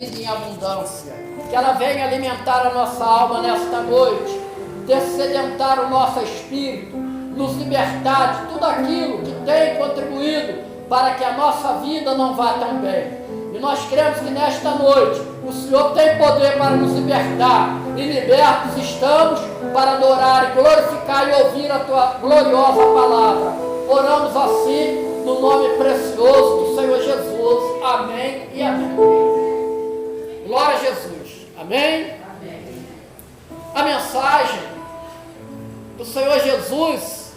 em abundância, que ela venha alimentar a nossa alma nesta noite, dessedentar o nosso espírito, nos libertar de tudo aquilo que tem contribuído para que a nossa vida não vá tão bem. E nós cremos que nesta noite o Senhor tem poder para nos libertar, e libertos estamos para adorar e glorificar e ouvir a Tua gloriosa palavra. Oramos assim no nome precioso do Senhor Jesus. Amém e amém. Glória a Jesus. Amém? Amém. A mensagem do Senhor Jesus,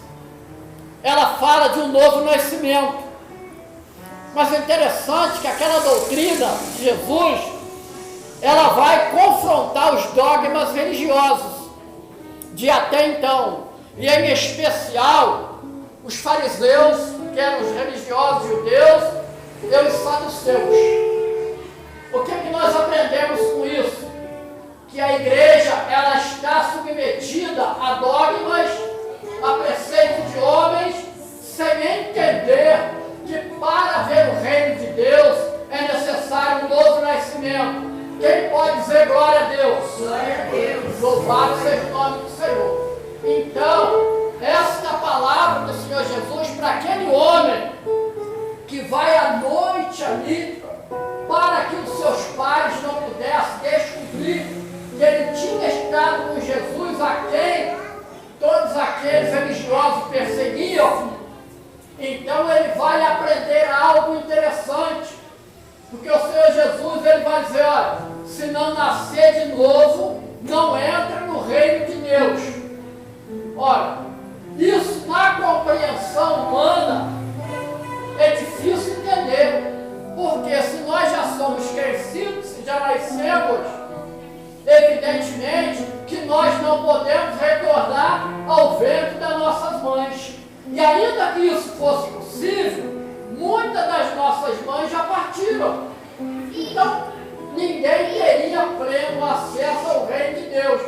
ela fala de um novo nascimento. Mas é interessante que aquela doutrina de Jesus, ela vai confrontar os dogmas religiosos de até então, e em especial os fariseus, que eram os religiosos judeus, e os saduceus. O que é que nós aprendemos com isso? Que a igreja, ela está submetida a dogmas, a preceitos de homens, sem entender que para ver o reino de Deus é necessário um novo nascimento. Quem pode dizer glória a Deus? Glória a Deus. Louvado seja o nome do Senhor. Então, esta palavra do Senhor Jesus para aquele homem que vai à noite ali, para que os seus pais não pudessem descobrir que ele tinha estado com Jesus, a quem todos aqueles religiosos perseguiam. Então ele vai aprender algo interessante, porque o Senhor Jesus, ele vai dizer: olha, se não nascer de novo, não entra no reino de Deus. Olha, isso na compreensão humana é difícil entender, porque se nós já somos crescidos, se já nascemos, evidentemente que nós não podemos retornar ao ventre das nossas mães. E ainda que isso fosse possível, muitas das nossas mães já partiram. Então, ninguém teria pleno acesso ao reino de Deus.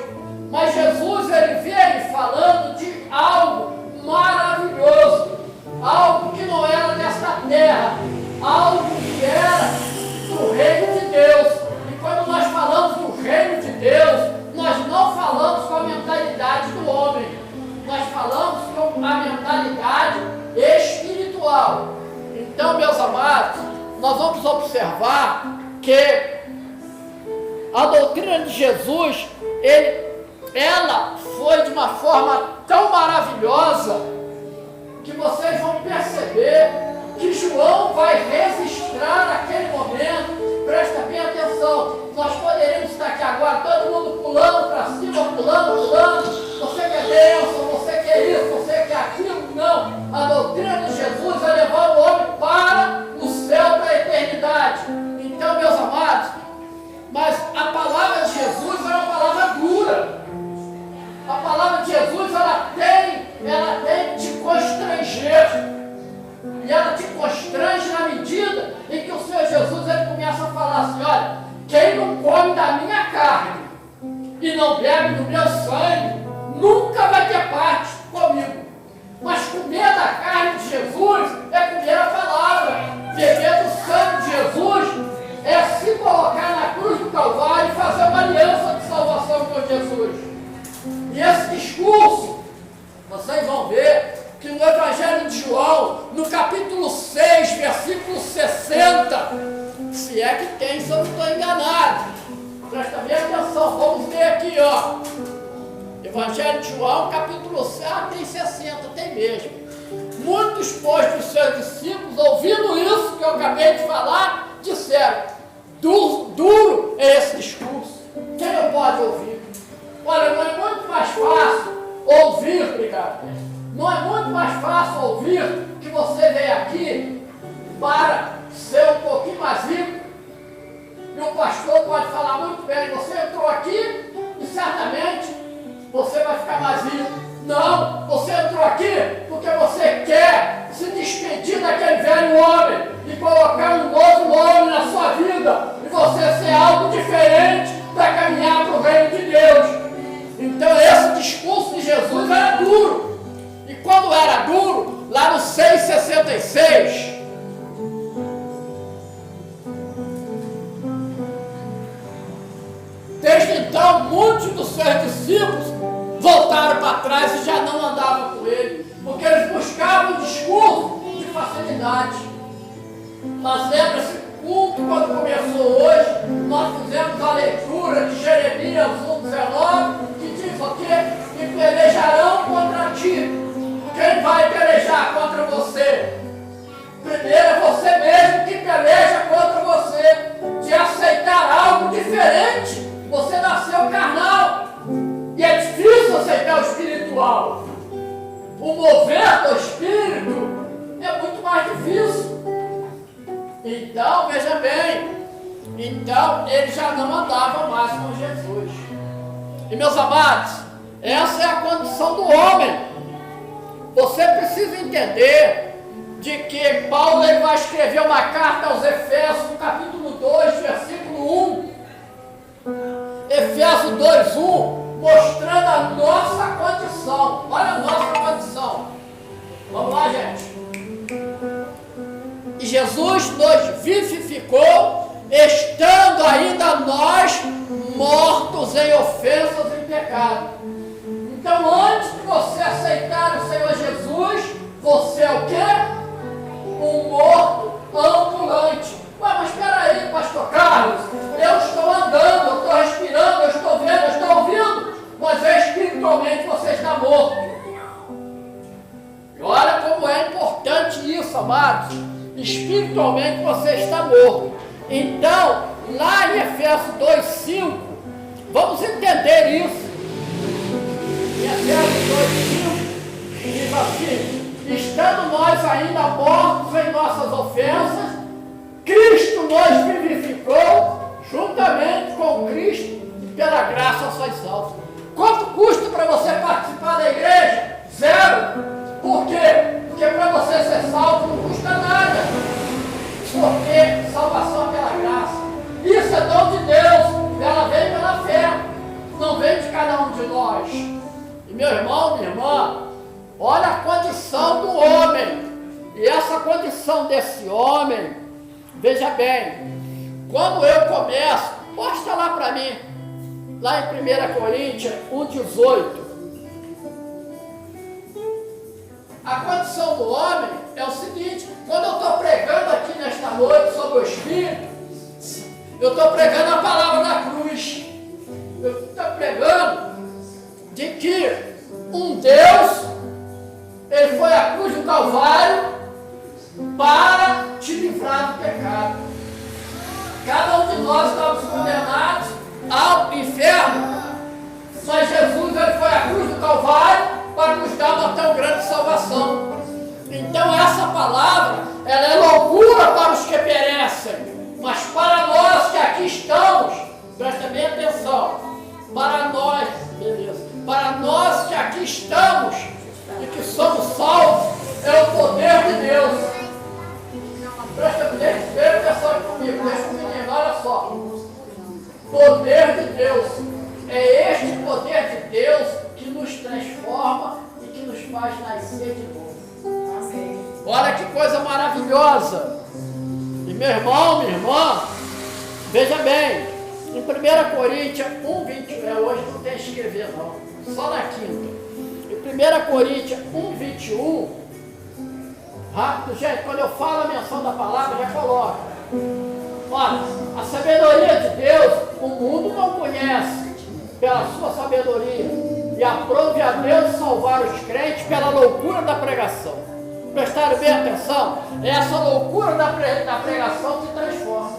Mas Jesus, ele veio falando de algo maravilhoso, algo que não era desta terra, algo que era do reino de Deus. E quando nós falamos do reino de Deus, nós não falamos com a mentalidade do homem, nós falamos com a mentalidade espiritual. Então, meus amados, nós vamos observar que a doutrina de Jesus, ela foi de uma forma tão maravilhosa que vocês vão perceber que João vai registrar aquele momento. Presta bem atenção. Nós poderíamos estar aqui agora, todo mundo pulando para cima, pulando. Você quer bênção, você quer isso, você quer aquilo. Não. A doutrina de Jesus vai levar o homem para o céu, para a eternidade. Então, meus amados, mas a palavra de Jesus é uma palavra dura. A palavra de Jesus, ela tem de te constranger. E ela te constrange na medida em que o Senhor Jesus, ele começa a falar assim: olha, quem não come da minha carne e não bebe do meu sangue, nunca vai ter parte comigo. Mas comer da carne de Jesus é comer a palavra. Beber do sangue de Jesus é se colocar na cruz do Calvário e fazer uma aliança de salvação com Jesus. E esse discurso, vocês vão ver que no Evangelho de João, no capítulo 6, versículo 60, se é que tem, se eu não estou enganado, presta bem atenção, vamos ver aqui, ó. Evangelho de João, capítulo 6, tem 60, tem mesmo. Muitos, pois, dos seus discípulos, ouvindo isso que eu acabei de falar, disseram: duro é esse discurso, quem não pode ouvir? Olha, não é muito mais fácil ouvir, obrigado, não é muito mais fácil ouvir que você veio aqui para ser um pouquinho mais rico, e o pastor pode falar muito bem: você entrou aqui e certamente você vai ficar mais rico. Não, você entrou aqui porque você quer se despedir daquele velho homem e colocar um novo nome na sua vida, e você ser algo diferente para caminhar para o reino de Deus. Então esse discurso de Jesus era duro. E quando era duro, lá no 6,66, muitos dos seus discípulos voltaram para trás e já não andavam com ele, porque eles buscavam um discurso de facilidade. Mas lembra-se, o culto, quando começou hoje, nós fizemos a leitura de Jeremias 1,19, que diz o quê? Que pelejarão contra ti. Quem vai pelejar contra você? Primeiro é você mesmo que peleja contra você, de aceitar algo diferente. Você nasceu carnal e é difícil aceitar o espiritual. O mover do espírito é muito mais difícil. Então, veja bem, então ele já não andava mais com Jesus. E meus amados, essa é a condição do homem. Você precisa entender de que Paulo ele vai escrever uma carta aos Efésios, no capítulo 2, versículo 1. Efésios 2:1, mostrando a nossa condição. Olha a nossa condição. Vamos lá, gente. E Jesus nos vivificou, estando ainda nós mortos em ofensas e pecado. Então, antes de você aceitar o Senhor Jesus, você é o quê? Um morto ambulante. Ué, mas espera aí, pastor Carlos, eu estou andando, eu estou respirando, eu estou vendo, eu estou ouvindo, mas espiritualmente você está morto. E olha como é importante isso, amados. Espiritualmente você está morto. Então, lá em Efésios 2:5, vamos entender isso. Em Efésios 2:5 diz assim: estando nós ainda mortos em nossas ofensas, Cristo nos vivificou juntamente com Cristo, pela graça sois salvos. Quanto custa para você participar da igreja? Zero. Por quê? Porque para você ser salvo não custa nada. Porque salvação é pela graça. Isso é dom de Deus. Ela vem pela fé. Não vem de cada um de nós. E meu irmão, minha irmã, olha a condição do homem. E essa condição desse homem, veja bem, quando eu começo, posta lá para mim, lá em 1 Coríntios 1,18. A condição do homem é o seguinte: quando eu estou pregando aqui nesta noite sobre o Espírito, eu estou pregando a palavra da cruz. Eu estou pregando de que um Deus, ele foi à cruz do Calvário para te livrar do pecado. Cada um de nós estávamos condenados ao inferno, mas Jesus ele foi à cruz do Calvário para nos dar uma tão grande salvação. Então essa palavra, ela é loucura para os que perecem, mas para nós que aqui estamos, presta bem atenção, para nós, beleza, para nós que aqui estamos e que somos salvos, é o poder de Deus. Presta bem atenção aqui comigo, deixa o menino, olha só. Poder de Deus, é este poder de Deus que nos transforma e que nos faz nascer de novo. Amém. Olha que coisa maravilhosa. E meu irmão, minha irmã, veja bem, em 1 Coríntios 1,21, hoje não tem que escrever não, só na quinta. Em 1 Coríntios 1,21, rápido, gente, quando eu falo a menção da palavra, já coloca. Olha, a sabedoria de Deus, o mundo não conhece pela sua sabedoria. E aprove a Deus salvar os crentes pela loucura da pregação. Prestaram bem atenção? Essa loucura da pregação te transforma.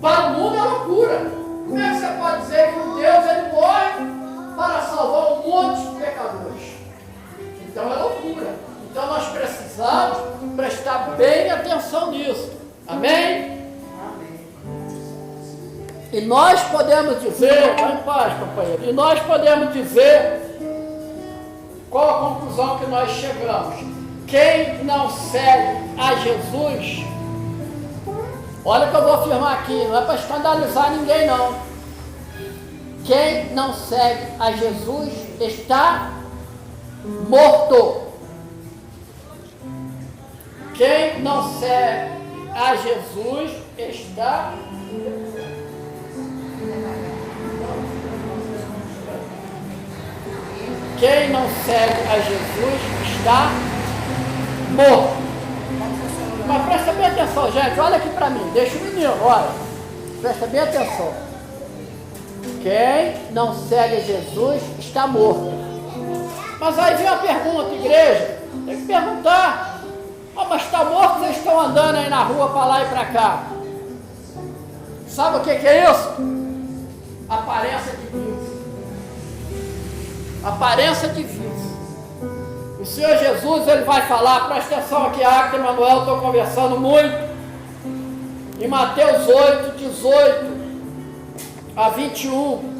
Para o mundo é loucura. Como é que você pode dizer que um Deus ele morre para salvar um monte de pecadores? Então é loucura. Então nós precisamos prestar bem atenção nisso. Amém? E nós podemos dizer, vai em paz, companheiro, e nós podemos dizer qual a conclusão que nós chegamos. Quem não segue a Jesus, olha o que eu vou afirmar aqui, não é para escandalizar ninguém não. Quem não segue a Jesus está morto. Quem não segue a Jesus está quem não segue a Jesus está morto. Mas presta bem atenção, gente, olha aqui para mim, deixa o menino, olha, presta bem atenção. Quem não segue a Jesus está morto. Mas aí vem a pergunta, igreja, tem que perguntar. Mas está morto, vocês estão andando aí na rua para lá e para cá. Sabe o que é isso? Aparência de vida. Aparência de vida. O Senhor Jesus, ele vai falar, presta atenção aqui, Agnes e Emanuel, estou conversando muito. Em Mateus 8, 18 a 21.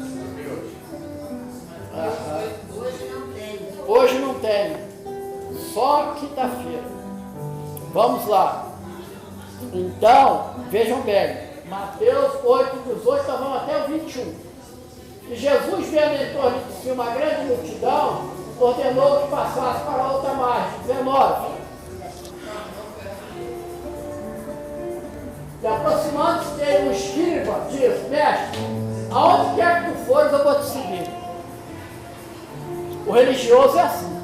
Hoje não tem. Só quinta-feira. Vamos lá. Então, vejam bem. Mateus 8, 18, nós vamos até o 21. E Jesus, vendo em torno de si uma grande multidão, ordenou que passasse para outra margem. 19. E aproximando-se dele um escriba, diz: Mestre, aonde quer que tu fores, eu vou te seguir. O religioso é assim.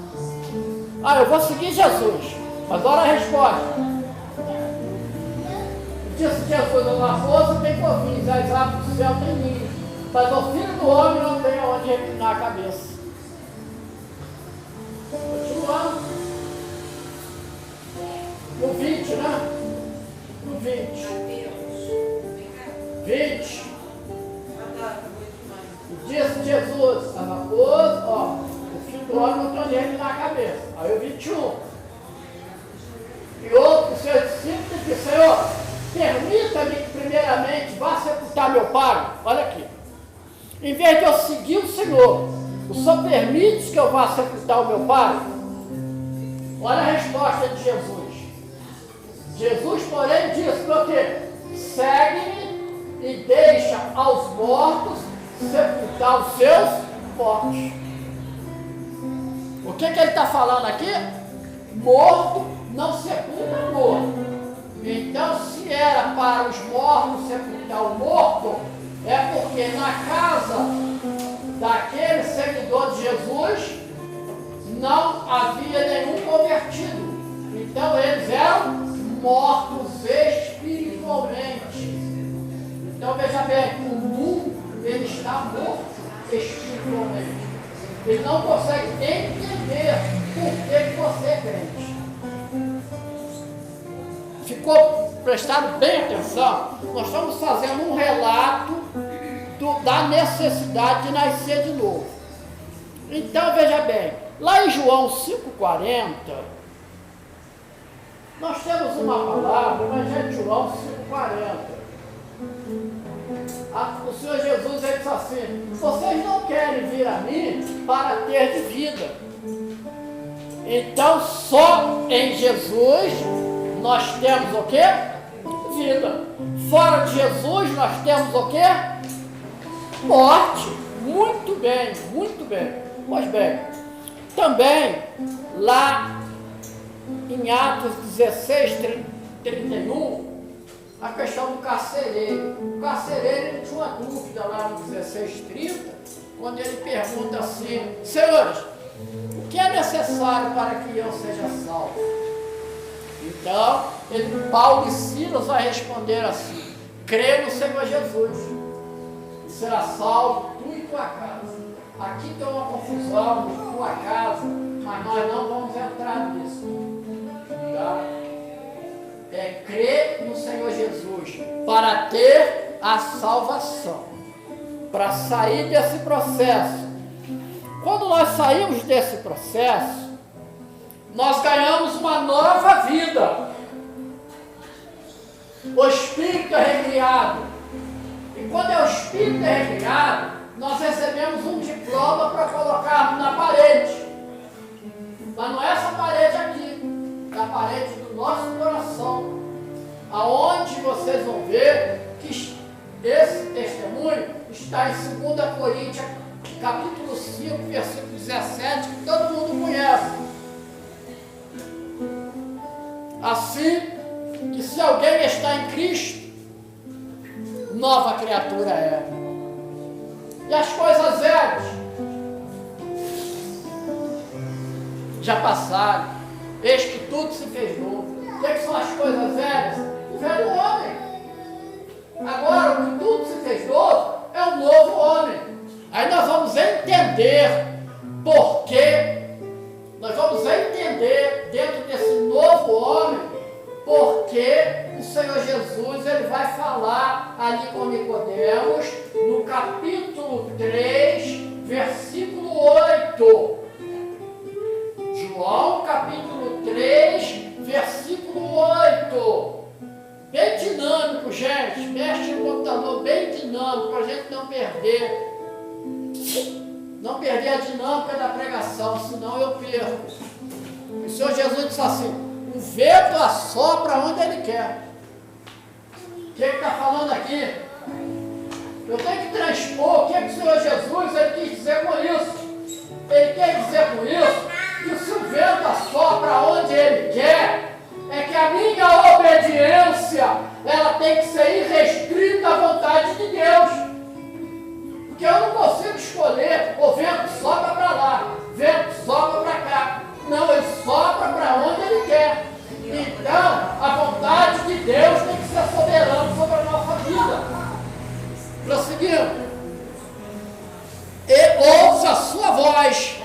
Eu vou seguir Jesus. Mas olha a resposta. Disse Jesus: a raposa tem covis, as aves do céu tem ninho, mas o filho do homem não tem onde reclinar a cabeça. Continuando. No 20, né? No 20. 20. E disse Jesus: a raposa, o filho do homem não tem onde reclinar a cabeça. Aí o 21. E outro dos seus discípulos disse: Senhor, permita-me que primeiramente vá sepultar meu pai. Olha aqui. Em vez de eu seguir o Senhor permite que eu vá sepultar o meu pai? Olha a resposta de Jesus. Jesus, porém, disse o quê? Segue-me e deixa aos mortos sepultar os seus mortos. O que ele está falando aqui? Morto não sepulta morto. Então, se era para os mortos sepultar o morto, é porque na casa daquele seguidor de Jesus não havia nenhum convertido. Então, eles eram mortos espiritualmente. Então, veja bem, o mundo ele está morto espiritualmente. Ele não consegue entender por que você é crente. Ficou prestado bem atenção? Nós estamos fazendo um relato da necessidade de nascer de novo. Então, veja bem, lá em João 5,40, nós temos uma palavra, no Evangelho de João 5,40. O Senhor Jesus ele diz assim: vocês não querem vir a mim para ter de vida. Então, só em Jesus nós temos o quê? Vida. Fora de Jesus nós temos o quê? Morte. Muito bem, muito bem. Pois bem, também lá em Atos 16, 31, a questão do carcereiro. O carcereiro ele tinha uma dúvida lá no 16:30, quando ele pergunta assim: senhores, o que é necessário para que eu seja salvo? Então, Paulo e Silas vai responder assim: crê no Senhor Jesus e será salvo tu e tua casa. Aqui tem uma confusão de tua casa, mas nós não vamos entrar nisso. Tá? É crer no Senhor Jesus para ter a salvação, para sair desse processo. Quando nós saímos desse processo, nós ganhamos uma nova vida. O Espírito é recriado. E quando é o Espírito é recriado, nós recebemos um diploma para colocarmos na parede. Mas não é essa parede aqui, é a parede do nosso coração, aonde vocês vão ver que esse testemunho está em 2 Coríntios, capítulo 5, versículo 17, que todo mundo conhece. Assim, que se alguém está em Cristo, nova criatura é. E as coisas velhas já passaram, eis que tudo se fez novo. O que são as coisas velhas? O velho homem. Agora, o que tudo se fez novo é um novo homem. Aí nós vamos entender por quê. Nós vamos entender dentro desse novo homem porque o Senhor Jesus ele vai falar ali com Nicodemos no capítulo 3, versículo 8. João capítulo 3, versículo 8. Bem dinâmico, gente. Mexe no computador, bem dinâmico, para a gente não perder. Não perder a dinâmica da pregação, senão eu perco. O Senhor Jesus disse assim: o vento assopra onde ele quer. O que ele está falando aqui? Eu tenho que transpor o que o Senhor Jesus ele quis dizer com isso. Ele quer dizer com isso que se o vento assopra onde ele quer, é que a minha obediência ela tem que ser irrestrita à vontade de Deus. Porque eu não consigo escolher, o vento sopra para lá, vento sopra para cá. Não, ele sopra para onde ele quer. Então, a vontade de Deus tem que ser soberana sobre a nossa vida. Prosseguindo. E ouça a sua voz,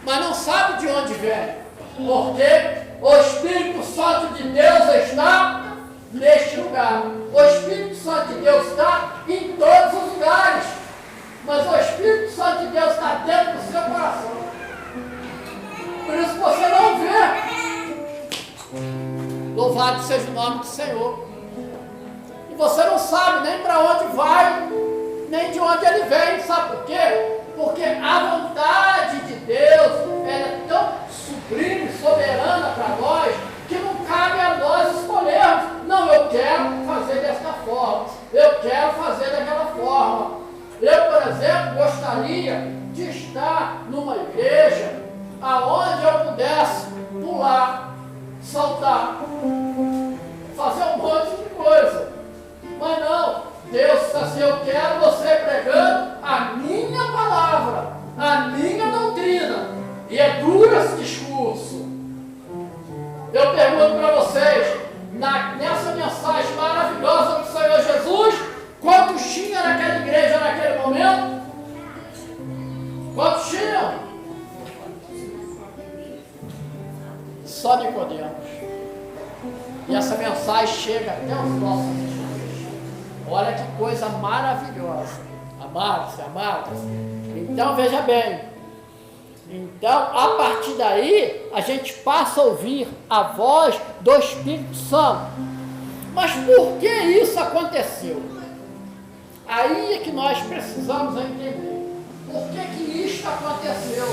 mas não sabe de onde vem. Porque o Espírito Santo de Deus está neste lugar. O Espírito Santo de Deus está em todos os lugares. Mas o Espírito Santo de Deus está dentro do seu coração. Por isso você não vê. Louvado seja o nome do Senhor. E você não sabe nem para onde vai, nem de onde ele vem. Sabe por quê? Porque a vontade de Deus é tão sublime, soberana para nós, que não cabe a nós escolhermos. Não, eu quero fazer desta forma. Eu quero fazer daquela forma. Eu, por exemplo, gostaria de estar numa igreja aonde eu pudesse pular, saltar, fazer um monte de coisa. Mas não, Deus disse assim: eu quero você pregando a minha palavra, a minha doutrina. E é duro esse discurso. Eu pergunto para vocês, nessa mensagem maravilhosa do Senhor Jesus, quantos tinha naquela igreja naquele momento? Quantos tinham? Só Nicodemos. E essa mensagem chega até os nossos dias. Olha que coisa maravilhosa. Amados. Então veja bem. Então, a partir daí, a gente passa a ouvir a voz do Espírito Santo. Mas por que isso aconteceu? Aí é que nós precisamos entender. Por que isto aconteceu?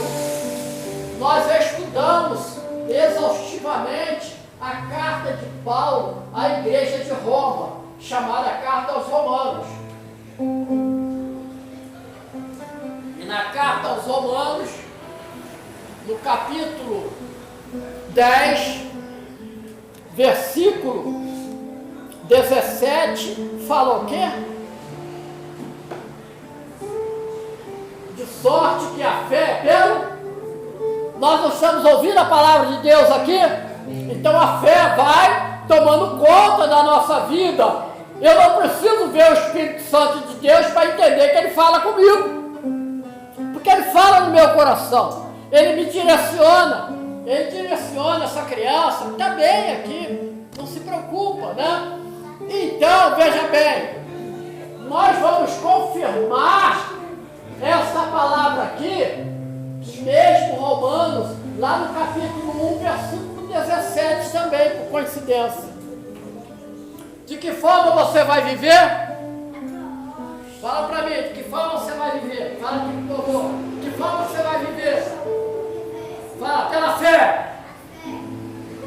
Nós estudamos exaustivamente a carta de Paulo à igreja de Roma, chamada Carta aos Romanos. E na Carta aos Romanos, no capítulo 10, versículo 17, fala o quê? De sorte que a fé é pelo... Nós não estamos ouvindo a palavra de Deus aqui? Então a fé vai tomando conta da nossa vida. Eu não preciso ver o Espírito Santo de Deus para entender que Ele fala comigo. Porque Ele fala no meu coração. Ele me direciona. Ele direciona essa criança. Está bem aqui. Não se preocupa, né? Então, veja bem. Nós vamos confirmar essa palavra aqui, mesmo Romanos, lá no capítulo 1, versículo 17 também, por coincidência. De que forma você vai viver? Fala para mim, de que forma você vai viver? Fala aqui, por favor. De que forma você vai viver? Fala, pela fé.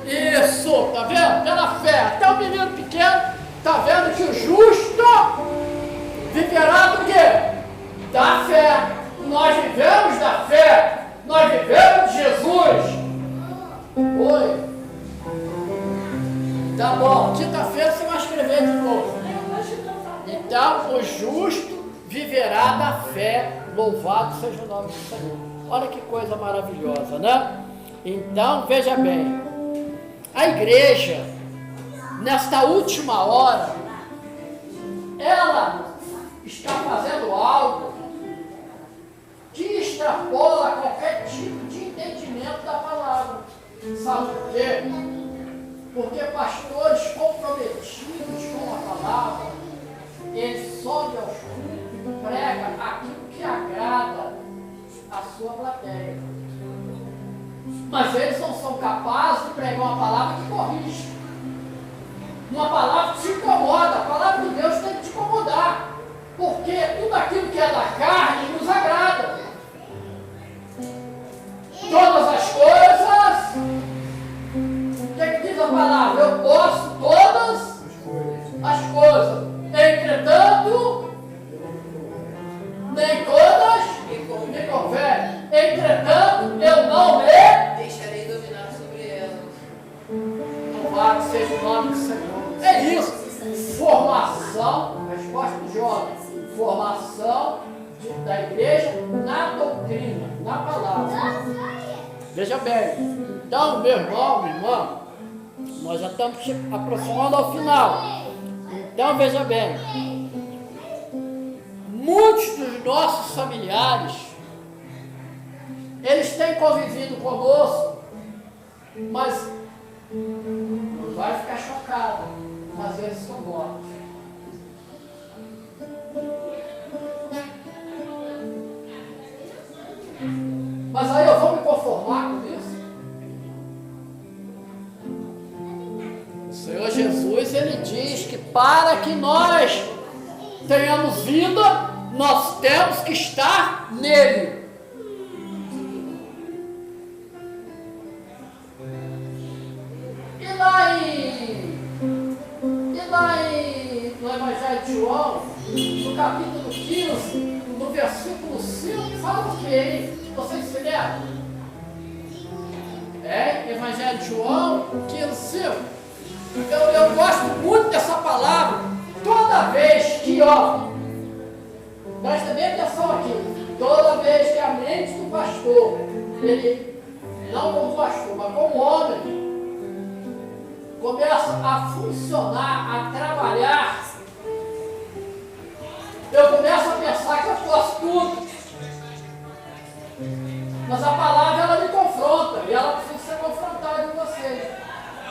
Isso, tá vendo? Pela fé. Até o menino pequeno tá vendo que o justo viverá do quê? Da fé. Nós vivemos da fé. Nós vivemos de Jesus. Oi. Tá bom. Quinta-feira você vai escrever de novo. Então, o justo viverá da fé. Louvado seja o nome do Senhor. Olha que coisa maravilhosa, né? Então, veja bem, a igreja, nesta última hora, ela está fazendo algo que extrapola qualquer tipo de entendimento da palavra. Sabe por quê? Porque pastores comprometidos com a palavra, eles sobem aos cultos e pregam aquilo que agrada a sua plateia. Mas eles não são capazes de pregar uma palavra que corrige. Uma palavra que te incomoda. A palavra de Deus tem que te incomodar. Porque tudo aquilo que é da carne nos agrada. Todas as coisas. O que diz a palavra? Eu posso todas as coisas. Entretanto, nem todas me convém. Entretanto, eu não me deixarei dominar sobre elas. Louvado seja o nome do Senhor. É isso. Formação, resposta do jovem. Formação da igreja na doutrina, na palavra. Veja bem. Então, meu irmão, minha irmã, nós já estamos se aproximando ao final. Então, veja bem. Muitos dos nossos familiares, eles têm convivido conosco, mas não vai ficar chocado, às vezes são mortos. Mas aí eu vou me conformar com isso? O Senhor Jesus, ele diz que para que nós tenhamos vida, nós temos que estar nele. No Evangelho de João, no capítulo 15, no versículo 5, fala o que? Vocês se lembram? Evangelho de João, 15, 5. Eu gosto muito dessa palavra. Toda vez que, presta bem atenção aqui, toda vez que a mente do pastor, ele, não como pastor, mas como homem, começa a funcionar, a trabalhar, eu começo a pensar que eu posso tudo. Mas a palavra, ela me confronta, e ela precisa ser confrontada com vocês.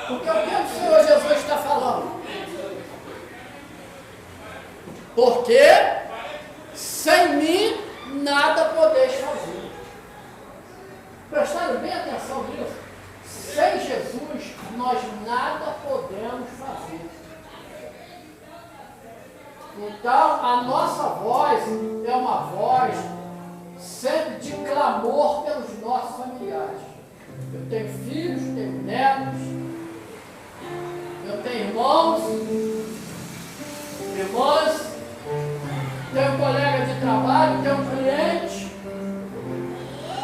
Porque o que o Senhor Jesus está falando? Porque sem mim nada podeis fazer. Prestaram bem atenção nisso? Sem Jesus nós nada podemos fazer. Então a nossa voz é uma voz sempre de clamor pelos nossos familiares. Eu tenho filhos, tenho netos, eu tenho irmãos, irmãs, tenho colega de trabalho, tenho cliente,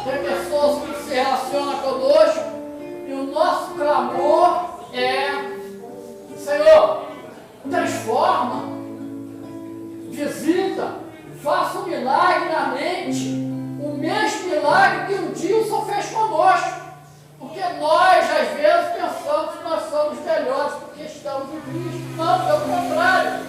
tem pessoas que se relacionam conosco, e o nosso clamor é: Senhor, transforma, visita, faça um milagre na mente, o mesmo milagre que um dia o Senhor fez conosco. Porque nós, às vezes, pensamos que nós somos melhores porque estamos em Cristo. Não, pelo contrário.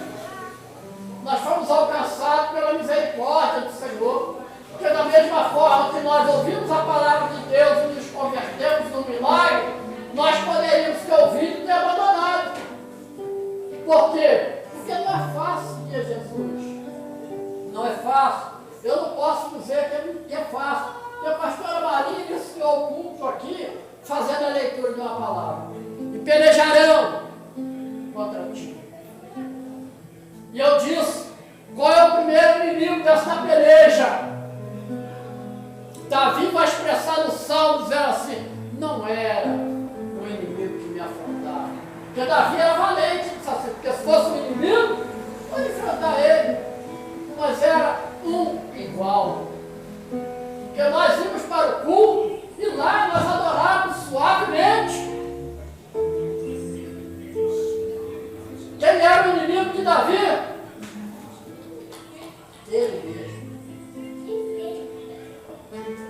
Nós fomos alcançados pela misericórdia do Senhor. Porque da mesma forma que nós ouvimos a palavra de Deus e nos convertemos no milagre, nós poderíamos ter ouvido e ter abandonado. Por quê? Porque não é fácil seguir Jesus. Não é fácil. Eu não posso dizer que é fácil. Porque a pastora Maria iniciou o culto aqui fazendo a leitura de uma palavra. E pelejarão contra ti. E eu disse: qual é o primeiro inimigo dessa peleja? Davi vai expressar no Salmo, dizendo assim: não era o inimigo que me afrontava. Porque Davi era valente, disse assim, porque se fosse um inimigo, eu ia enfrentar ele. Mas era um igual. Porque nós íamos para o culto e lá nós adorávamos suavemente. Quem era o inimigo de Davi? Ele mesmo.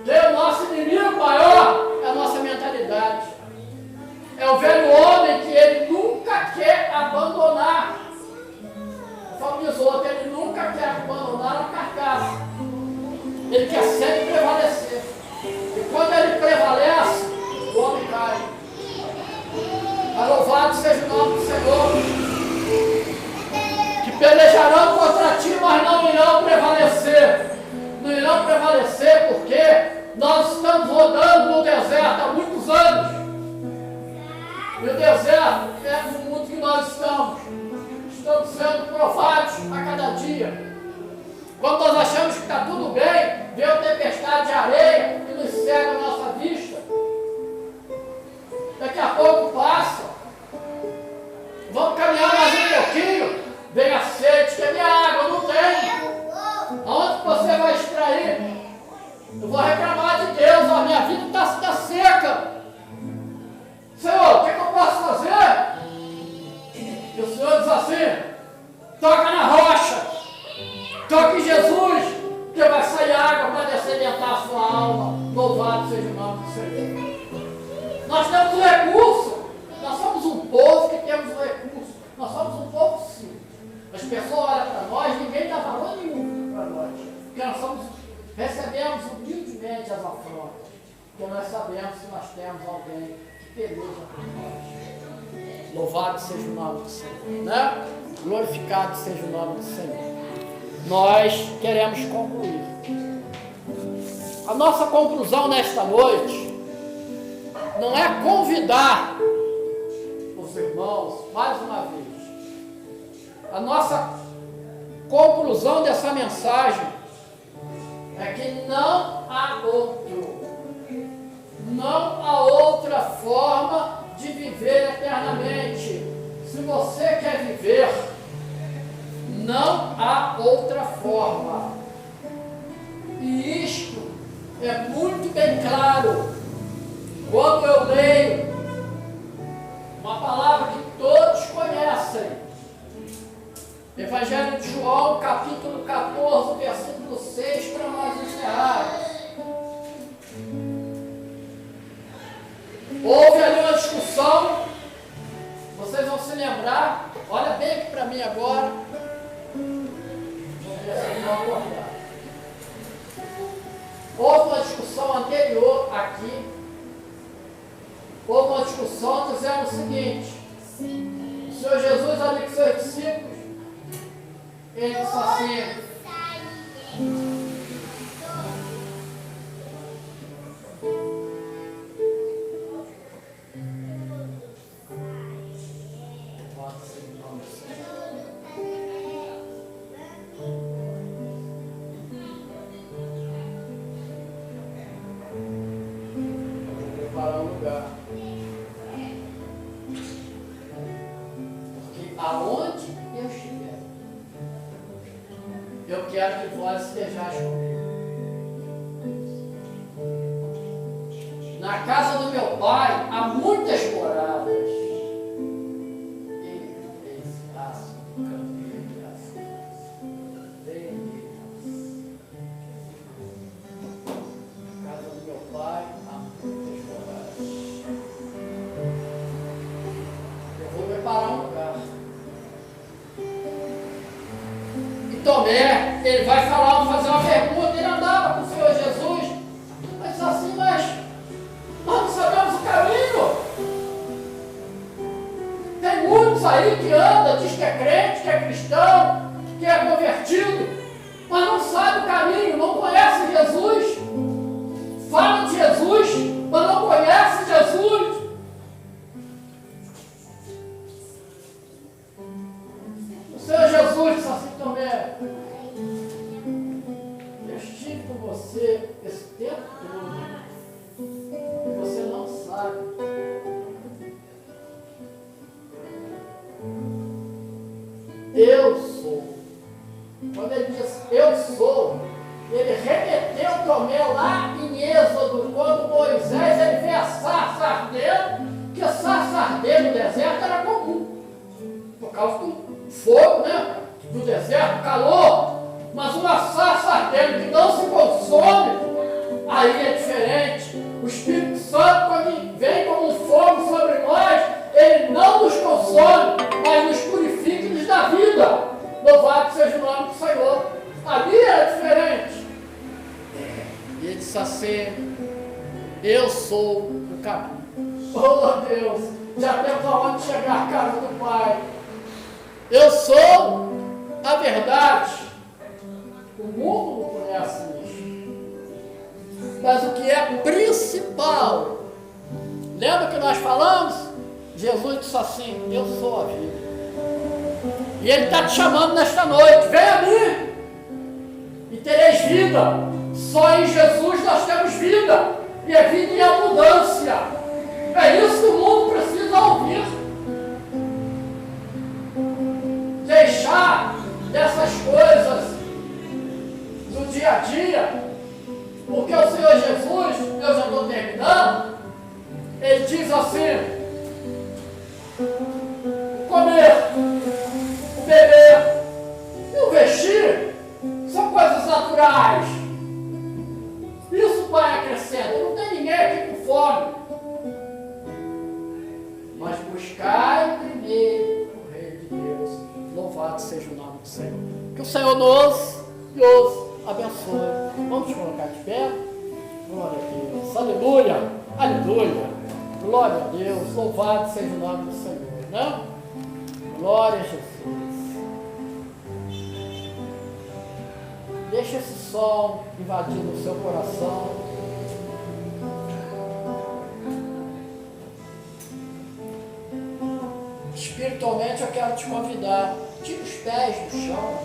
Que o nosso inimigo maior é a nossa mentalidade. homem que ele nunca quer abandonar. Conforme diz o outro, ele nunca quer abandonar a carcaça. Ele quer sempre prevalecer. E quando ele prevalece, o homem cai. Mas louvado seja o nome do Senhor. Que pelejarão contra ti, mas não irão prevalecer. Não irão prevalecer porque nós estamos rodando no deserto há muitos anos. E o deserto é o mundo que nós estamos. Estamos sendo provados a cada dia. Quando nós achamos que está tudo bem, vem uma tempestade de areia que nos cega a nossa vista. Daqui a pouco passa. Vamos caminhar mais um pouquinho. Vem a sede, que a minha água não tem. Aonde você vai extrair? Eu vou reclamar de Deus, a minha vida está seca. Senhor, o que eu posso fazer? E o Senhor diz assim: toca na rocha, toca em Jesus, que vai sair água para descedentar a sua alma. Louvado seja o nome do Senhor. Nós temos o recurso, nós somos um povo que temos o recurso, nós somos um povo sim. As pessoas olham para nós, ninguém dá valor nenhum para nós, porque nós recebemos humildemente as afrontas, porque nós sabemos que nós temos alguém que peleja por nós. Louvado seja o nome do Senhor, né? Glorificado seja o nome do Senhor. Nós queremos concluir. A nossa conclusão nesta noite não é convidar os irmãos mais uma vez. A nossa conclusão dessa mensagem é que não há outra forma de viver eternamente. Se você quer viver, não há outra forma. E isto é muito bem claro quando eu leio uma palavra que todos conhecem. Evangelho de João, capítulo 14, versículo 6, para nós encerrarmos. Houve ali uma discussão, vocês vão se lembrar, olha bem aqui para mim agora. Vamos ver se eu vou acordar. Houve uma discussão anterior aqui. Houve uma discussão dizendo o seguinte: o Senhor Jesus ali com seus discípulos, ele disse assim: preparar um lugar, porque aonde eu estiver, eu quero que vós estejais comigo. Na casa do meu pai há muitas moradas. Ele fez cadeiras. Na casa do meu pai há muitas moradas. Eu vou preparar um lugar. E Tomé, ele vai fazer uma pergunta. Ele andava com o Senhor Jesus, mas disse assim: mas nós não sabemos o caminho. Tem muitos aí que andam, diz que é crente, que é cristão, que é convertido, mas não sabe o caminho, não conhece Jesus. Fala de Jesus, mas não conhece Jesus. O Senhor Jesus disse assim: Tomé, eu estive com você esse tempo todo e você não sabe. Eu sou. Quando ele diz eu sou, ele remeteu Tomé lá em Êxodo, quando Moisés ele vê a sarça ardendo, que a sarça ardendo no deserto era comum, por causa do fogo, né? Do deserto, calor. Mas uma sarça ardendo que não se consome, aí é diferente. O Espírito Santo, quando vem como um fogo sobre nós, ele consome, mas nos purifica e nos dá vida. Louvado seja o nome do Senhor. Ali era diferente. E ele disse assim: eu sou o caminho. Oh Deus, já temos aonde chegar à casa do Pai. Eu sou a verdade. O mundo não conhece isso. Mas o que é principal, lembra que nós falamos? Jesus disse assim: eu sou a vida. E Ele está te chamando nesta noite: vem a mim e tereis vida. Só em Jesus nós temos vida, e é vida em abundância. É isso que o mundo precisa ouvir. Deixar dessas coisas do dia a dia, porque o Senhor Jesus, eu já estou terminando, Ele diz assim: o comer, o beber e o vestir são coisas naturais. Isso vai acrescentando. Não tem ninguém aqui com fome. Mas buscai primeiro o Reino de Deus. Louvado seja o nome do Senhor. Que o Senhor nos abençoe. Vamos colocar de pé. Glória a Deus. Aleluia. Aleluia. Glória a Deus. Louvado seja o nome do Senhor. Né? Glória a Jesus. Deixa esse som invadindo o seu coração. Espiritualmente eu quero te convidar. Tira os pés do chão.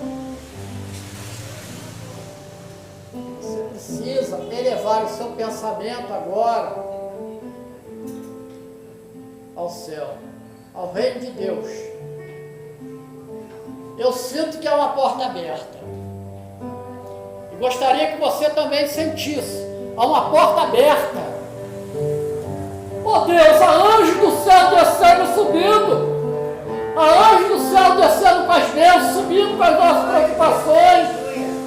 Você precisa elevar o seu pensamento agora ao céu, ao reino de Deus. Eu sinto que é uma porta aberta. E gostaria que você também sentisse. Há uma porta aberta. Oh Deus, há anjos do céu descendo e subindo. Há anjos do céu descendo com as bênçãos, subindo com as nossas preocupações.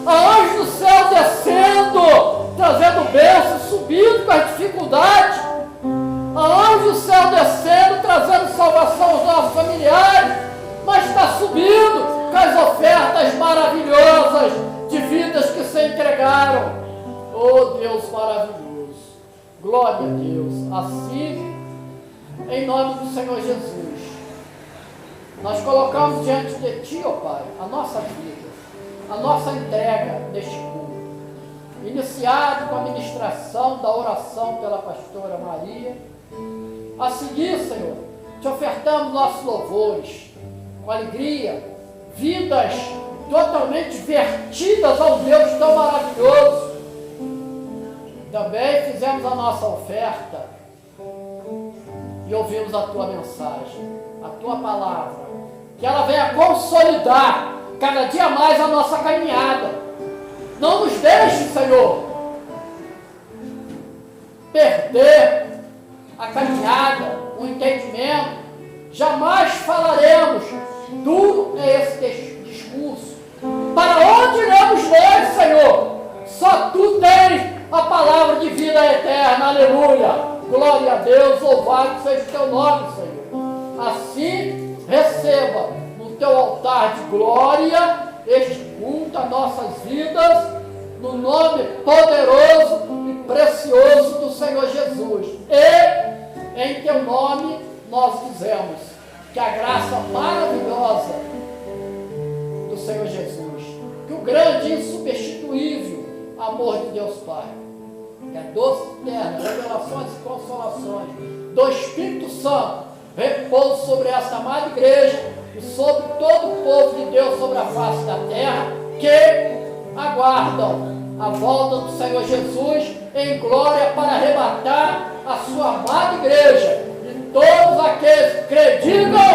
Há anjos do céu descendo, trazendo bênçãos, subindo com as dificuldades. Há anjos do céu descendo, trazendo salvação aos nossos familiares. Mas está subindo com as ofertas maravilhosas de vidas que se entregaram. Oh Deus maravilhoso. Glória a Deus. Assim, em nome do Senhor Jesus, nós colocamos diante de Ti, ó Pai, a nossa vida, a nossa entrega neste culto, iniciado com a ministração da oração pela pastora Maria. A seguir, Senhor, Te ofertamos nossos louvores, com alegria, vidas totalmente vertidas ao Deus tão maravilhoso. Também fizemos a nossa oferta e ouvimos a Tua mensagem, a Tua palavra, que ela venha consolidar cada dia mais a nossa caminhada. Não nos deixe, Senhor, perder a caminhada, o entendimento. Jamais falaremos: duro é esse discurso. Para onde iremos nós, Senhor? Só Tu tens a palavra de vida eterna. Aleluia. Glória a Deus. Louvado seja o Teu nome, Senhor. Assim, receba no Teu altar de glória este culto a nossas vidas, no nome poderoso e precioso do Senhor Jesus. E em Teu nome nós dizemos que a graça maravilhosa do Senhor Jesus, que o grande e insubstituível amor de Deus Pai, que a doce eterna revelações e consolações do Espírito Santo repouse sobre esta amada igreja e sobre todo o povo de Deus sobre a face da terra, que aguardam a volta do Senhor Jesus em glória para arrebatar a sua amada igreja. E todos aqueles que digam